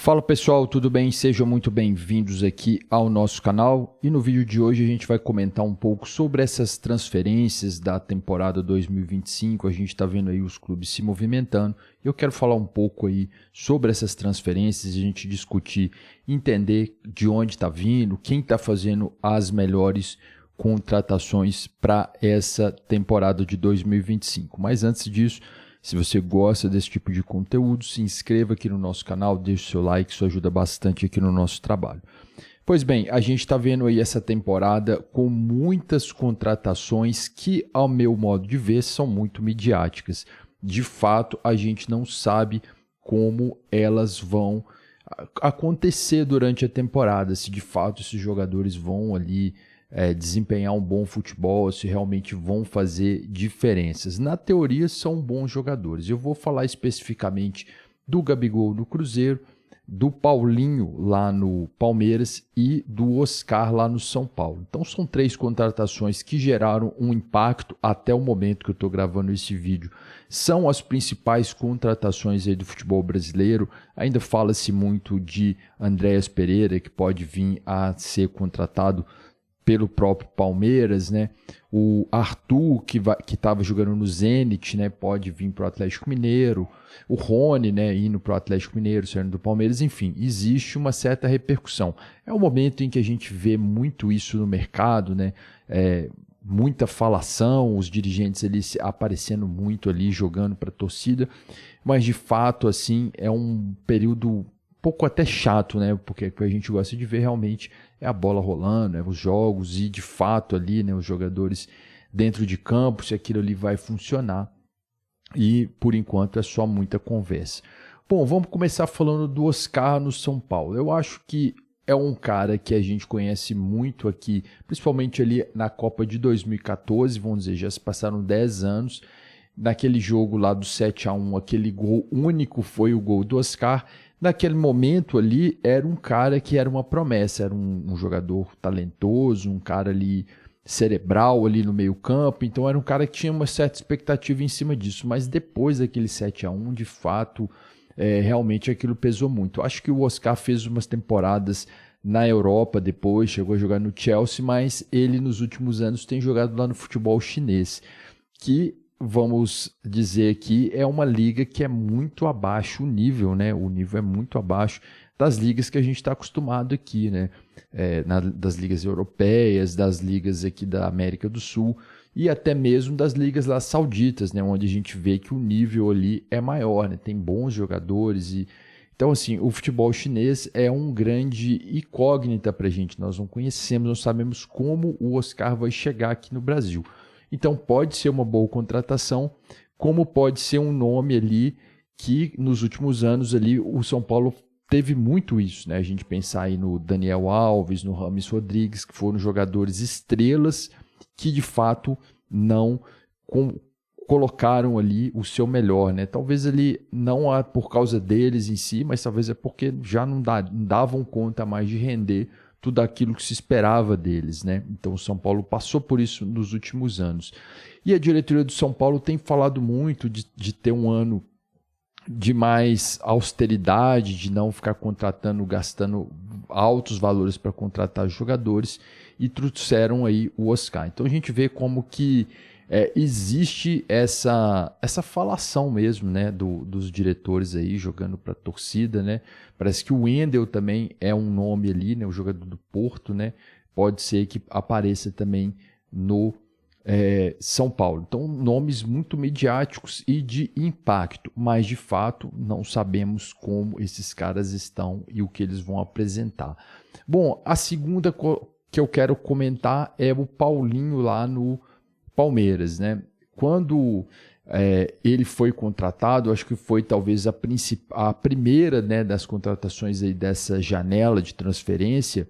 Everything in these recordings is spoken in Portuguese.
Fala pessoal, tudo bem? Sejam muito bem-vindos aqui ao nosso canal e no vídeo de hoje a gente vai comentar um pouco sobre essas transferências da temporada 2025. A gente está vendo aí os clubes se movimentando e eu quero falar um pouco aí sobre essas transferências, a gente discutir, entender de onde está vindo, quem está fazendo as melhores contratações para essa temporada de 2025. Mas antes disso, se você gosta desse tipo de conteúdo, se inscreva aqui no nosso canal, deixe o seu like, isso ajuda bastante aqui no nosso trabalho. Pois bem, a gente está vendo aí essa temporada com muitas contratações que, ao meu modo de ver, são muito midiáticas. De fato, a gente não sabe como elas vão acontecer durante a temporada, se de fato esses jogadores vão ali desempenhar um bom futebol, se realmente vão fazer diferenças. Na teoria, são bons jogadores. Eu vou falar especificamente do Gabigol no Cruzeiro, do Paulinho lá no Palmeiras e do Oscar lá no São Paulo. Então, são três contratações que geraram um impacto até o momento que eu estou gravando esse vídeo. São as principais contratações aí do futebol brasileiro. Ainda fala-se muito de Andréas Pereira, que pode vir a ser contratado pelo próprio Palmeiras, né? O Arthur, que estava jogando no Zenit, né? Pode vir para o Atlético Mineiro. O Rony, né? Indo para o Atlético Mineiro, saindo do Palmeiras. Enfim, existe uma certa repercussão. É um momento em que a gente vê muito isso no mercado, né? Muita falação, os dirigentes ali aparecendo muito ali, jogando para a torcida. Mas, de fato, assim, é um período pouco até chato, né? Porque o que a gente gosta de ver realmente é a bola rolando, os jogos e de fato ali, né, os jogadores dentro de campo, se aquilo ali vai funcionar. E por enquanto é só muita conversa. Bom, vamos começar falando do Oscar no São Paulo. Eu acho que é um cara que a gente conhece muito aqui, principalmente ali na Copa de 2014, vamos dizer, já se passaram 10 anos. Naquele jogo lá do 7-1, aquele gol único foi o gol do Oscar. Naquele momento ali, era um cara que era uma promessa, era um jogador talentoso, um cara ali cerebral ali no meio campo, então era um cara que tinha uma certa expectativa em cima disso, mas depois daquele 7-1, de fato, realmente aquilo pesou muito. Acho que o Oscar fez umas temporadas na Europa depois, chegou a jogar no Chelsea, mas ele nos últimos anos tem jogado lá no futebol chinês, que vamos dizer que é uma liga que é muito abaixo o nível, né? O nível é muito abaixo das ligas que a gente está acostumado aqui, né? Das ligas europeias, das ligas aqui da América do Sul e até mesmo das ligas lá sauditas, né? Onde a gente vê que o nível ali é maior, né? Tem bons jogadores e... Então, assim, o futebol chinês é um grande incógnita para a gente. Nós não conhecemos, não sabemos como o Oscar vai chegar aqui no Brasil. Então pode ser uma boa contratação, como pode ser um nome ali que nos últimos anos ali o São Paulo teve muito isso, né? A gente pensar aí no Daniel Alves, no Rames Rodrigues, que foram jogadores estrelas que de fato não colocaram ali o seu melhor, né? Talvez ali não por causa deles em si, mas talvez é porque já não davam conta mais de render tudo aquilo que se esperava deles, né? Então o São Paulo passou por isso nos últimos anos. E a diretoria do São Paulo tem falado muito de ter um ano de mais austeridade, de não ficar gastando altos valores para contratar jogadores e trouxeram aí o Oscar. Então a gente vê como que existe essa falação mesmo, né, dos diretores aí jogando para a torcida, né? Parece que o Wendel também é um nome ali, né, o jogador do Porto, né? Pode ser que apareça também no São Paulo. Então, nomes muito midiáticos e de impacto, mas de fato não sabemos como esses caras estão e o que eles vão apresentar. Bom, a segunda que eu quero comentar é o Paulinho lá no Palmeiras, né? Quando ele foi contratado, acho que foi talvez a primeira, né, das contratações aí dessa janela de transferência,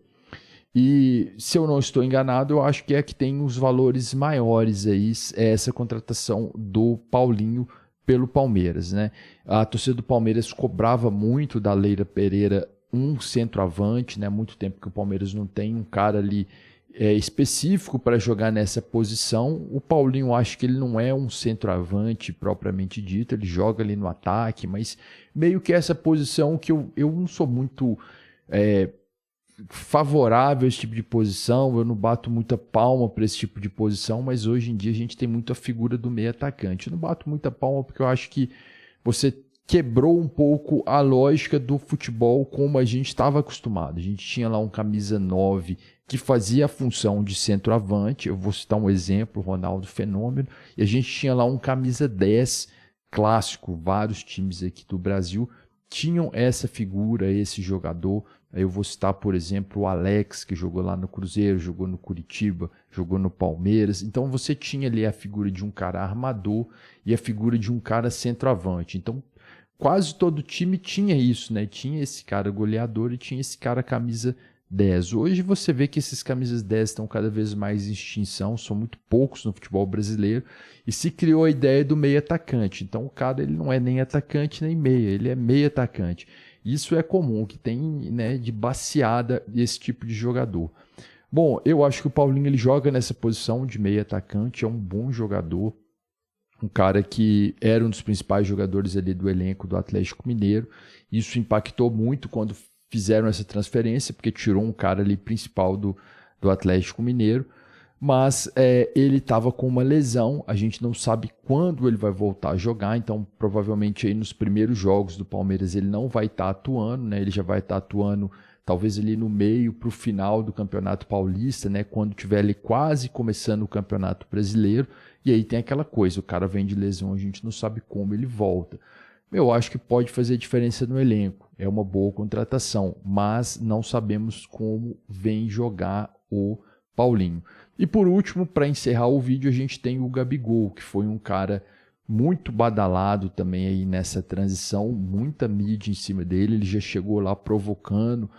e se eu não estou enganado, eu acho que é que tem os valores maiores aí, essa contratação do Paulinho pelo Palmeiras, né? A torcida do Palmeiras cobrava muito da Leila Pereira um centroavante, né? Muito tempo que o Palmeiras não tem um cara ali específico para jogar nessa posição. O Paulinho, eu acho que ele não é um centroavante propriamente dito, ele joga ali no ataque, mas meio que essa posição que eu não sou muito favorável a esse tipo de posição, eu não bato muita palma para esse tipo de posição, mas hoje em dia a gente tem muito a figura do meio atacante. Eu não bato muita palma porque eu acho que você quebrou um pouco a lógica do futebol como a gente estava acostumado. A gente tinha lá um camisa 9 que fazia a função de centroavante, eu vou citar um exemplo, Ronaldo Fenômeno, e a gente tinha lá um camisa 10 clássico, vários times aqui do Brasil tinham essa figura, esse jogador. Eu vou citar, por exemplo, o Alex, que jogou lá no Cruzeiro, jogou no Curitiba, jogou no Palmeiras. Então você tinha ali a figura de um cara armador e a figura de um cara centroavante. Então quase todo time tinha isso, né? Tinha esse cara goleador e tinha esse cara camisa 10. Hoje você vê que esses camisas 10 estão cada vez mais em extinção, são muito poucos no futebol brasileiro, e se criou a ideia do meio atacante. Então o cara ele não é nem atacante nem meia, ele é meio atacante. Isso é comum, que tem, né, de baseada esse tipo de jogador. Bom, eu acho que o Paulinho ele joga nessa posição de meio atacante, é um bom jogador, um cara que era um dos principais jogadores ali do elenco do Atlético Mineiro. Isso impactou muito quando fizeram essa transferência, porque tirou um cara ali principal do Atlético Mineiro, mas ele estava com uma lesão, a gente não sabe quando ele vai voltar a jogar, então provavelmente aí nos primeiros jogos do Palmeiras ele não vai estar atuando, né? Ele já vai estar atuando talvez ali no meio para o final do Campeonato Paulista, né? Quando tiver ali quase começando o Campeonato Brasileiro, e aí tem aquela coisa, o cara vem de lesão, a gente não sabe como ele volta. Eu acho que pode fazer diferença no elenco, é uma boa contratação, mas não sabemos como vem jogar o Paulinho. E por último, para encerrar o vídeo, a gente tem o Gabigol, que foi um cara muito badalado também aí nessa transição, muita mídia em cima dele, ele já chegou lá provocando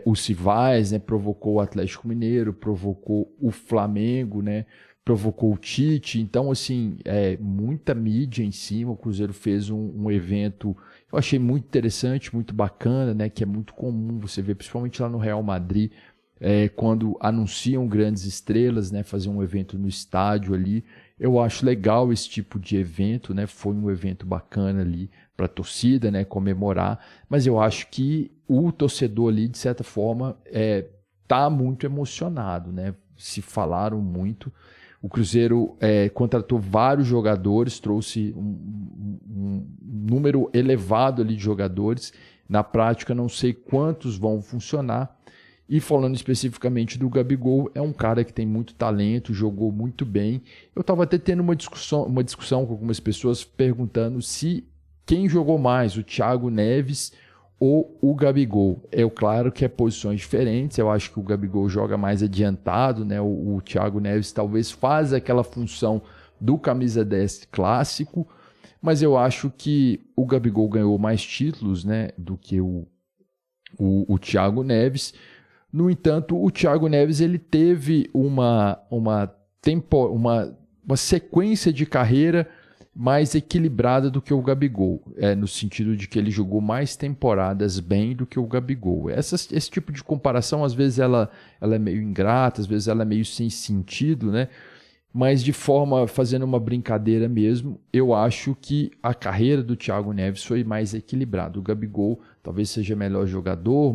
os rivais, né? Provocou o Atlético Mineiro, provocou o Flamengo, né? Provocou o Tite, então assim, muita mídia em cima. O Cruzeiro fez um evento, eu achei muito interessante, muito bacana, né? Que é muito comum você ver, principalmente lá no Real Madrid, quando anunciam grandes estrelas, né? Fazer um evento no estádio ali, eu acho legal esse tipo de evento, né? Foi um evento bacana ali para a torcida, né? Comemorar, mas eu acho que o torcedor ali, de certa forma, tá muito emocionado, né? Se falaram muito. O Cruzeiro contratou vários jogadores, trouxe um número elevado ali de jogadores. Na prática, não sei quantos vão funcionar. E falando especificamente do Gabigol, é um cara que tem muito talento, jogou muito bem. Eu estava até tendo uma discussão com algumas pessoas perguntando se quem jogou mais, o Thiago Neves ou o Gabigol. Claro que é posições diferentes, eu acho que o Gabigol joga mais adiantado, né? O Thiago Neves talvez faz aquela função do camisa 10 clássico, mas eu acho que o Gabigol ganhou mais títulos, né, do que o Thiago Neves. No entanto, o Thiago Neves ele teve uma sequência de carreira mais equilibrada do que o Gabigol, no sentido de que ele jogou mais temporadas bem do que o Gabigol. Esse tipo de comparação, às vezes ela é meio ingrata, às vezes ela é meio sem sentido, né? Mas fazendo uma brincadeira mesmo, eu acho que a carreira do Thiago Neves foi mais equilibrada. O Gabigol talvez seja melhor jogador,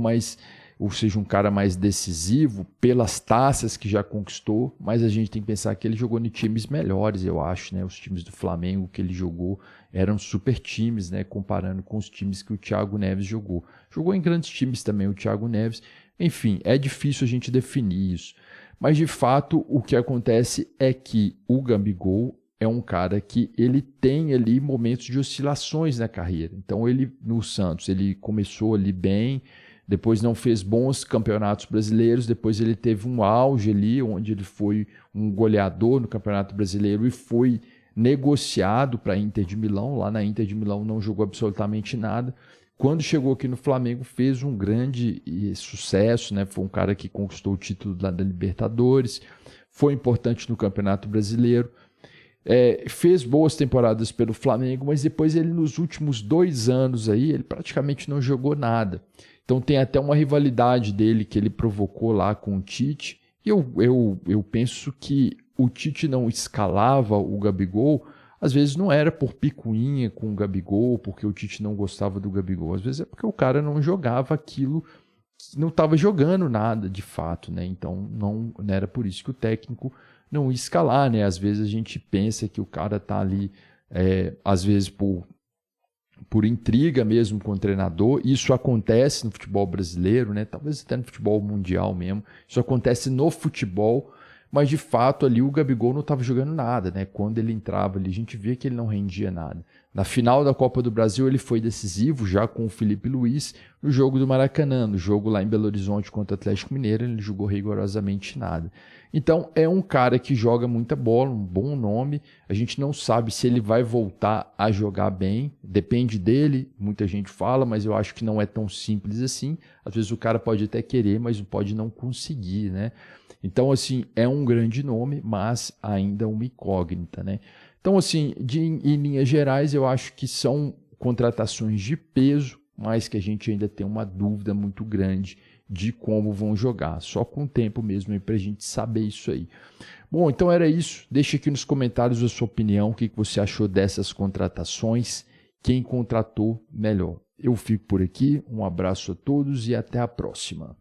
ou seja, um cara mais decisivo pelas taças que já conquistou, mas a gente tem que pensar que ele jogou em times melhores, eu acho, né? Os times do Flamengo que ele jogou eram super times, né? Comparando com os times que o Thiago Neves jogou. Jogou em grandes times também o Thiago Neves. Enfim, é difícil a gente definir isso. Mas, de fato, o que acontece é que o Gabigol é um cara que ele tem ali momentos de oscilações na carreira. Então, ele no Santos, ele começou ali bem, depois não fez bons campeonatos brasileiros, depois ele teve um auge ali, onde ele foi um goleador no Campeonato Brasileiro e foi negociado para a Inter de Milão. Lá na Inter de Milão não jogou absolutamente nada. Quando chegou aqui no Flamengo, fez um grande sucesso, né? Foi um cara que conquistou o título da Libertadores, foi importante no Campeonato Brasileiro, fez boas temporadas pelo Flamengo, mas depois ele, nos últimos 2 anos aí, ele praticamente não jogou nada. Então tem até uma rivalidade dele que ele provocou lá com o Tite, E eu penso que o Tite não escalava o Gabigol, às vezes não era por picuinha com o Gabigol, porque o Tite não gostava do Gabigol, às vezes é porque o cara não jogava aquilo, não estava jogando nada de fato, né? Então não era por isso que o técnico não ia escalar, né? Às vezes a gente pensa que o cara tá ali, às vezes por intriga mesmo com o treinador. Isso acontece no futebol brasileiro, né? Talvez até no futebol mundial mesmo. Isso acontece no futebol, mas de fato ali o Gabigol não estava jogando nada, né? Quando ele entrava ali, a gente via que ele não rendia nada. Na final da Copa do Brasil ele foi decisivo, já com o Felipe Luiz, no jogo do Maracanã, no jogo lá em Belo Horizonte contra o Atlético Mineiro, ele jogou rigorosamente nada. Então é um cara que joga muita bola, um bom nome. A gente não sabe se ele vai voltar a jogar bem, depende dele, muita gente fala, mas eu acho que não é tão simples assim. Às vezes o cara pode até querer, mas pode não conseguir, né? Então, assim, é um grande nome, mas ainda uma incógnita, né? Então, assim, em linhas gerais, eu acho que são contratações de peso, mas que a gente ainda tem uma dúvida muito grande de como vão jogar. Só com o tempo mesmo para a gente saber isso aí. Bom, então era isso. Deixa aqui nos comentários a sua opinião, o que você achou dessas contratações, quem contratou melhor. Eu fico por aqui, um abraço a todos e até a próxima.